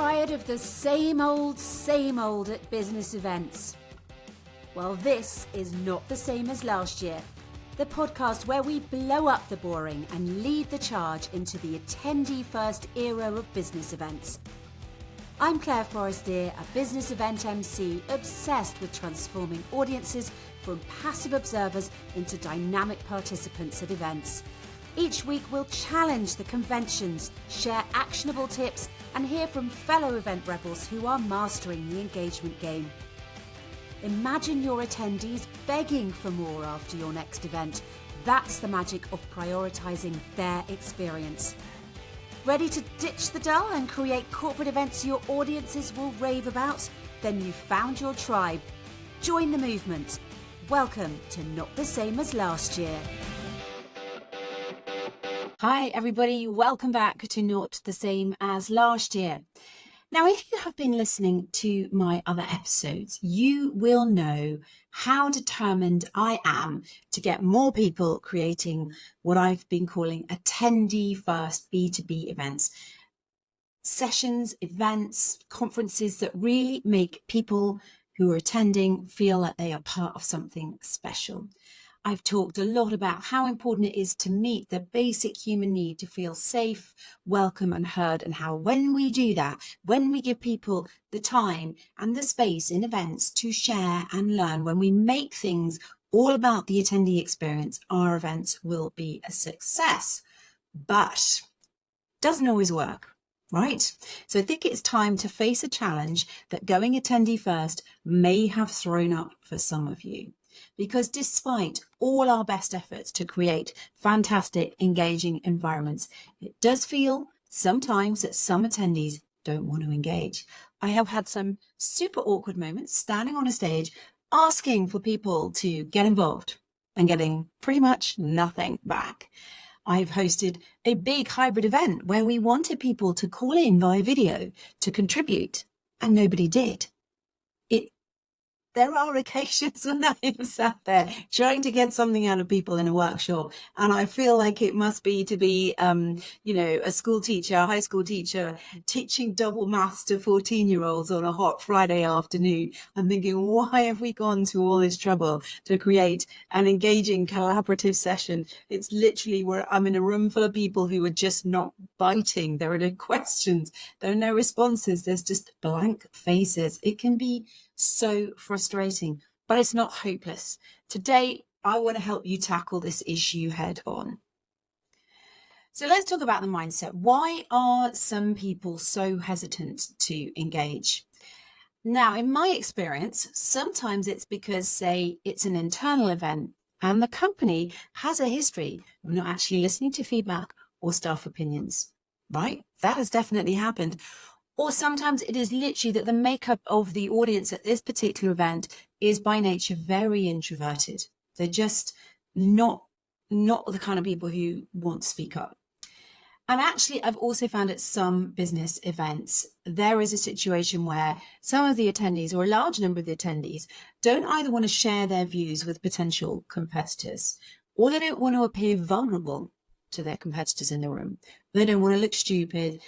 Tired of the same old at business events? Well, this is not the same as last year. The podcast where we blow up the boring and lead the charge into the attendee-first era of business events. I'm Clare, Forestier, a business event MC obsessed with transforming audiences from passive observers into dynamic participants at events. Each week we'll challenge the conventions, share actionable tips, and hear from fellow event rebels who are mastering the engagement game. Imagine your attendees begging for more after your next event. That's the magic of prioritising their experience. Ready to ditch the dull and create corporate events your audiences will rave about? Then you've found your tribe. Join the movement. Welcome to Not the Same as Last Year. Hi everybody, welcome back to Not the Same as Last Year. Now, if you have been listening to my other episodes, you will know how determined I am to get more people creating what I've been calling attendee-first B2B events. Sessions, events, conferences that really make people who are attending feel like they are part of something special. I've talked a lot about how important it is to meet the basic human need to feel safe, welcome and heard, and how when we do that, when we give people the time and the space in events to share and learn, when we make things all about the attendee experience, our events will be a success. But it doesn't always work, right? So I think it's time to face a challenge that going attendee first may have thrown up for some of you. Because despite all our best efforts to create fantastic, engaging environments, it does feel sometimes that some attendees don't want to engage. I have had some super awkward moments standing on a stage asking for people to get involved and getting pretty much nothing back. I've hosted a big hybrid event where we wanted people to call in via video to contribute, and nobody did. There are occasions when I am sat there trying to get something out of people in a workshop, and I feel like it must be to be, a school teacher, a high school teacher, teaching double maths to 14-year-olds on a hot Friday afternoon. I'm thinking, why have we gone to all this trouble to create an engaging collaborative session? It's literally where I'm in a room full of people who are just not biting. There are no questions. There are no responses. There's just blank faces. It can be so frustrating, but it's not hopeless. Today, I want to help you tackle this issue head on. So let's talk about the mindset. Why are some people so hesitant to engage? Now, in my experience, sometimes it's because, say, it's an internal event and the company has a history of not actually listening to feedback or staff opinions, right? That has definitely happened. Or sometimes it is literally that the makeup of the audience at this particular event is by nature very introverted. They're just not the kind of people who want to speak up. And actually, I've also found at some business events, there is a situation where some of the attendees or a large number of the attendees don't either want to share their views with potential competitors, or they don't want to appear vulnerable to their competitors in the room. They don't want to look stupid.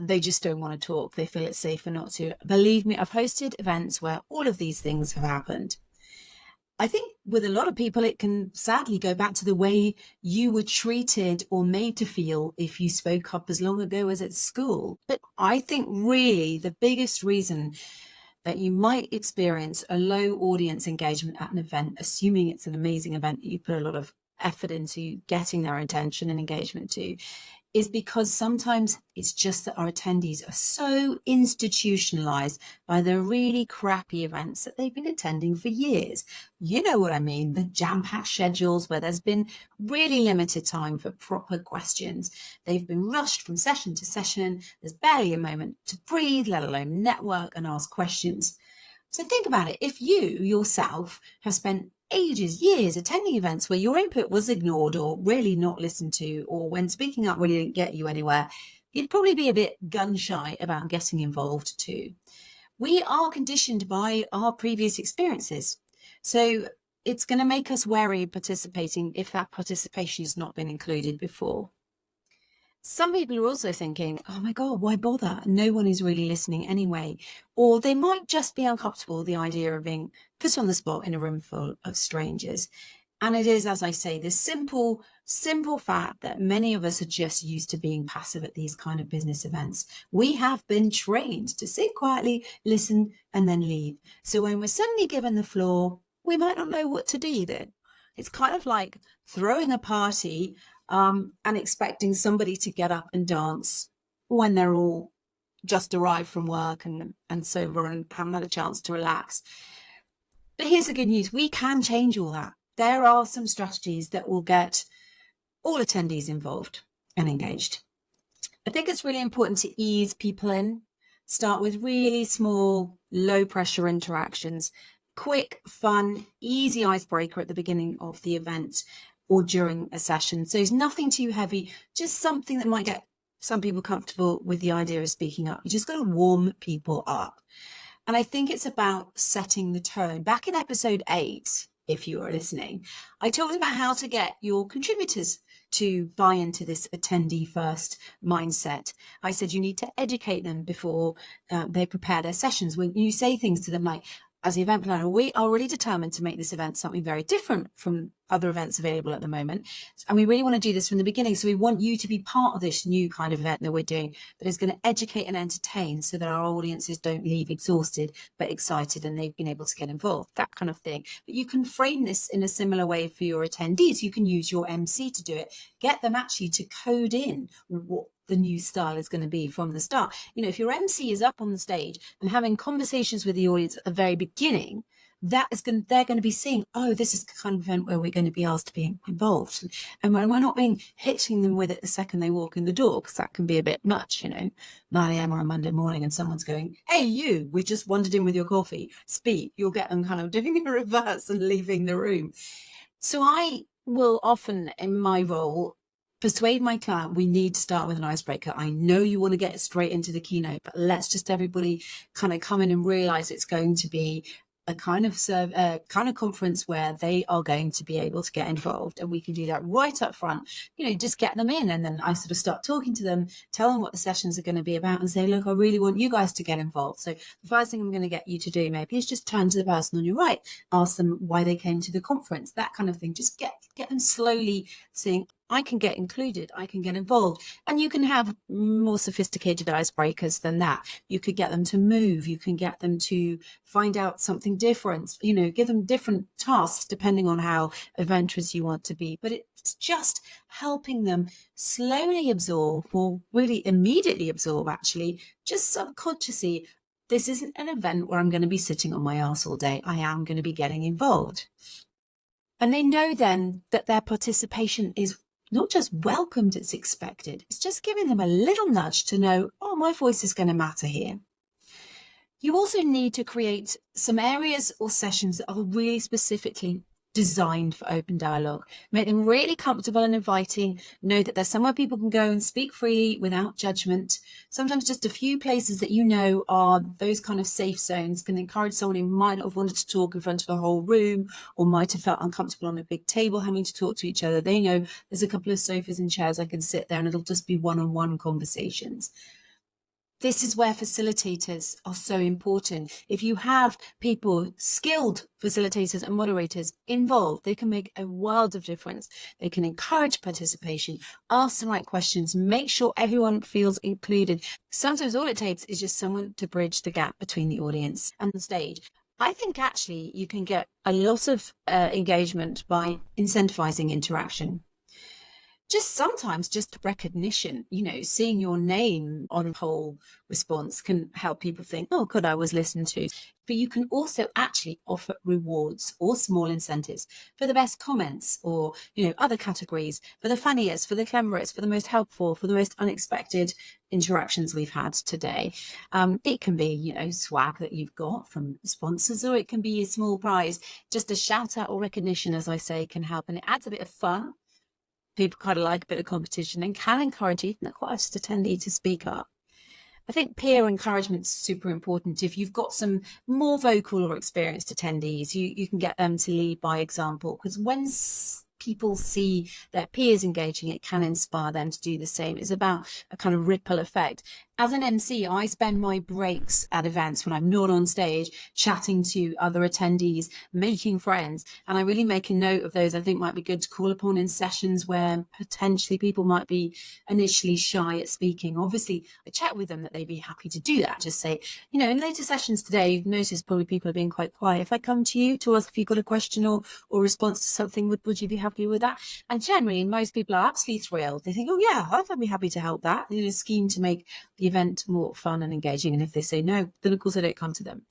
They just don't want to talk. They feel it's safer not to. Believe me, I've hosted events where all of these things have happened. I think with a lot of people, it can sadly go back to the way you were treated or made to feel if you spoke up as long ago as at school. But I think really the biggest reason that you might experience a low audience engagement at an event, assuming it's an amazing event that you put a lot of effort into getting their attention and engagement to, is because sometimes it's just that our attendees are so institutionalized by the really crappy events that they've been attending for years. You know what I mean? The jam-packed schedules where there's been really limited time for proper questions. They've been rushed from session to session. There's barely a moment to breathe, let alone network and ask questions. So think about it. If you yourself have spent ages, years attending events where your input was ignored or really not listened to, or when speaking up really didn't get you anywhere, you'd probably be a bit gun shy about getting involved too. We are conditioned by our previous experiences. So it's going to make us wary of participating if that participation has not been included before. Some people are also thinking, oh my God, why bother? No one is really listening anyway. Or they might just be uncomfortable with the idea of being put on the spot in a room full of strangers. And it is, as I say, this simple fact that many of us are just used to being passive at these kind of business events. We have been trained to sit quietly, listen, and then leave. So when we're suddenly given the floor, we might not know what to do then. It's kind of like throwing a party and expecting somebody to get up and dance when they're all just arrived from work and sober and haven't had a chance to relax. But here's the good news. We can change all that. There are some strategies that will get all attendees involved and engaged. I think it's really important to ease people in. Start with really small, low pressure interactions, quick, fun, easy icebreaker at the beginning of the event or during a session. So it's nothing too heavy, just something that might get some people comfortable with the idea of speaking up. You just got to warm people up. And I think it's about setting the tone. Back in episode 8, if you are listening, I talked about how to get your contributors to buy into this attendee first mindset. I said you need to educate them before they prepare their sessions. When you say things to them like, as the event planner, we are really determined to make this event something very different from other events available at the moment. And we really want to do this from the beginning. So we want you to be part of this new kind of event that we're doing that is going to educate and entertain so that our audiences don't leave exhausted, but excited and they've been able to get involved, that kind of thing. But you can frame this in a similar way for your attendees. You can use your MC to do it. Get them actually to code in what the new style is going to be from the start. You know, if your MC is up on the stage and having conversations with the audience at the very beginning, they're going to be seeing, oh, this is the kind of event where we're going to be asked to be involved. And we're not being hitting them with it the second they walk in the door, because that can be a bit much, 9 a.m. on a Monday morning and someone's going, hey, you, we just wandered in with your coffee, speak. You'll get them kind of doing the reverse and leaving the room. So I will often, in my role, persuade my client, we need to start with an icebreaker. I know you want to get straight into the keynote, but let's just everybody kind of come in and realize it's going to be a kind of conference where they are going to be able to get involved, and we can do that right up front. Just get them in, and then I sort of start talking to them, tell them what the sessions are going to be about, and say, look, I really want you guys to get involved. So the first thing I'm going to get you to do maybe is just turn to the person on your right, ask them why they came to the conference, that kind of thing. Just get them slowly seeing, I can get included, I can get involved. And you can have more sophisticated icebreakers than that. You could get them to move, you can get them to find out something different, give them different tasks depending on how adventurous you want to be. But it's just helping them slowly absorb, or really immediately absorb actually, just subconsciously, this isn't an event where I'm going to be sitting on my arse all day. I am going to be getting involved. And they know then that their participation is not just welcomed, it's expected. It's just giving them a little nudge to know, oh, my voice is going to matter here. You also need to create some areas or sessions that are really specifically designed for open dialogue. Make them really comfortable and inviting. Know that there's somewhere people can go and speak freely without judgment. Sometimes just a few places that are those kind of safe zones can encourage someone who might not have wanted to talk in front of the whole room, or might have felt uncomfortable on a big table having to talk to each other. They know there's a couple of sofas and chairs, I can sit there and it'll just be one-on-one conversations. This is where facilitators are so important. If you have people, skilled facilitators and moderators involved, they can make a world of difference. They can encourage participation, ask the right questions, make sure everyone feels included. Sometimes all it takes is just someone to bridge the gap between the audience and the stage. I think actually you can get a lot of engagement by incentivizing interaction. Sometimes just recognition, seeing your name on a whole response can help people think, oh, good, I was listened to. But you can also actually offer rewards or small incentives for the best comments, or, other categories, for the funniest, for the cleverest, for the most helpful, for the most unexpected interactions we've had today. It can be, swag that you've got from sponsors, or it can be a small prize. Just a shout out or recognition, as I say, can help, and it adds a bit of fun. People kind of like a bit of competition and can encourage even the quietest attendee to speak up. I think peer encouragement is super important. If you've got some more vocal or experienced attendees, you can get them to lead by example, because when people see their peers engaging, it can inspire them to do the same. It's about a kind of ripple effect. As an MC, I spend my breaks at events when I'm not on stage chatting to other attendees, making friends, and I really make a note of those I think might be good to call upon in sessions where potentially people might be initially shy at speaking. Obviously, I chat with them that they'd be happy to do that. Just say, in later sessions today, you've noticed probably people are being quite quiet. If I come to you to ask if you've got a question or response to something, would you be happy with that? And generally, most people are absolutely thrilled. They think, oh yeah, I'd be happy to help that. A scheme to make the event more fun and engaging. And if they say no, then of course I don't come to them.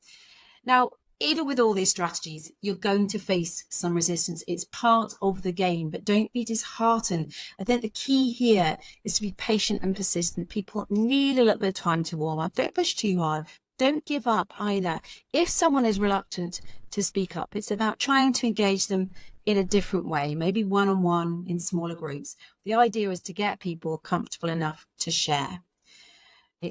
Now, even with all these strategies, you're going to face some resistance. It's part of the game, but don't be disheartened. I think the key here is to be patient and persistent. People need a little bit of time to warm up. Don't push too hard. Don't give up either. If someone is reluctant to speak up, it's about trying to engage them in a different way, maybe one-on-one in smaller groups. The idea is to get people comfortable enough to share.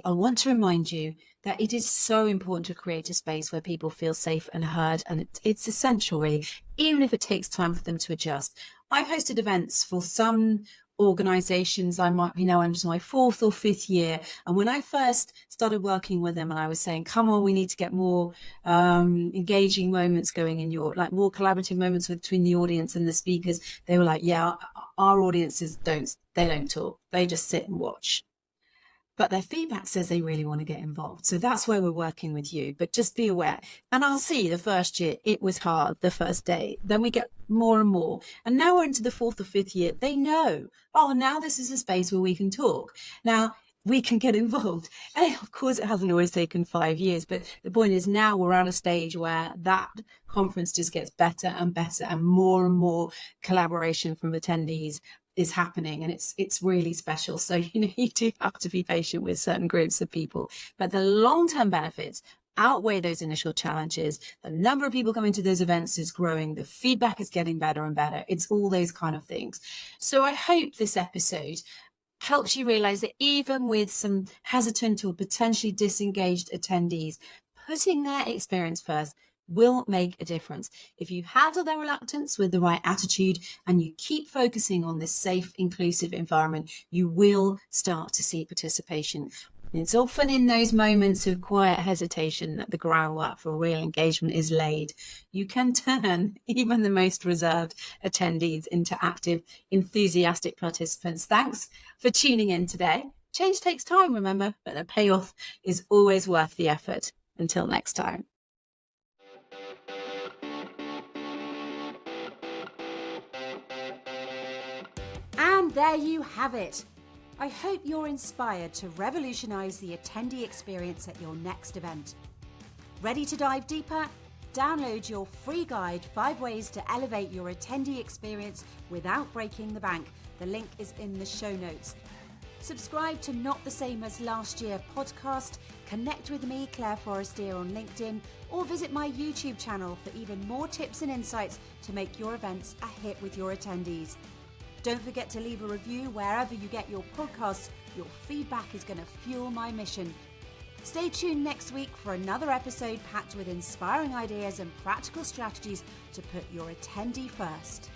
I want to remind you that it is so important to create a space where people feel safe and heard, and it's essential, really, even if it takes time for them to adjust. I've hosted events for some organizations. I'm into my 4th or 5th year, and when I first started working with them and I was saying, come on, we need to get more engaging moments going in more collaborative moments between the audience and the speakers, they were like, yeah, our audiences don't talk, they just sit and watch. But their feedback says they really want to get involved. So that's where we're working with you. But just be aware. And I'll see the first year, it was hard the first day. Then we get more and more. And now we're into the 4th or 5th year. They know, now this is a space where we can talk. Now we can get involved. And of course, it hasn't always taken 5 years. But the point is now we're at a stage where that conference just gets better and better, and more collaboration from attendees is happening, and it's really special. So you do have to be patient with certain groups of people, but the long-term benefits outweigh those initial challenges. The number of people coming to those events is growing, the feedback is getting better and better. It's all those kind of things. So I hope this episode helps you realize that even with some hesitant or potentially disengaged attendees, putting their experience first will make a difference. If you handle their reluctance with the right attitude and you keep focusing on this safe, inclusive environment, you will start to see participation. It's often in those moments of quiet hesitation that the groundwork for real engagement is laid. You can turn even the most reserved attendees into active, enthusiastic participants. Thanks for tuning in today. Change takes time, remember, but the payoff is always worth the effort. Until next time. And there you have it. I hope you're inspired to revolutionize the attendee experience at your next event. Ready to dive deeper? Download your free guide, 5 Ways to Elevate Your Attendee Experience Without Breaking the Bank. The link is in the show notes. Subscribe to Not the Same as Last Year podcast, connect with me, Clare Forestier, on LinkedIn, or visit my YouTube channel for even more tips and insights to make your events a hit with your attendees. Don't forget to leave a review wherever you get your podcasts. Your feedback is going to fuel my mission. Stay tuned next week for another episode packed with inspiring ideas and practical strategies to put your attendee first.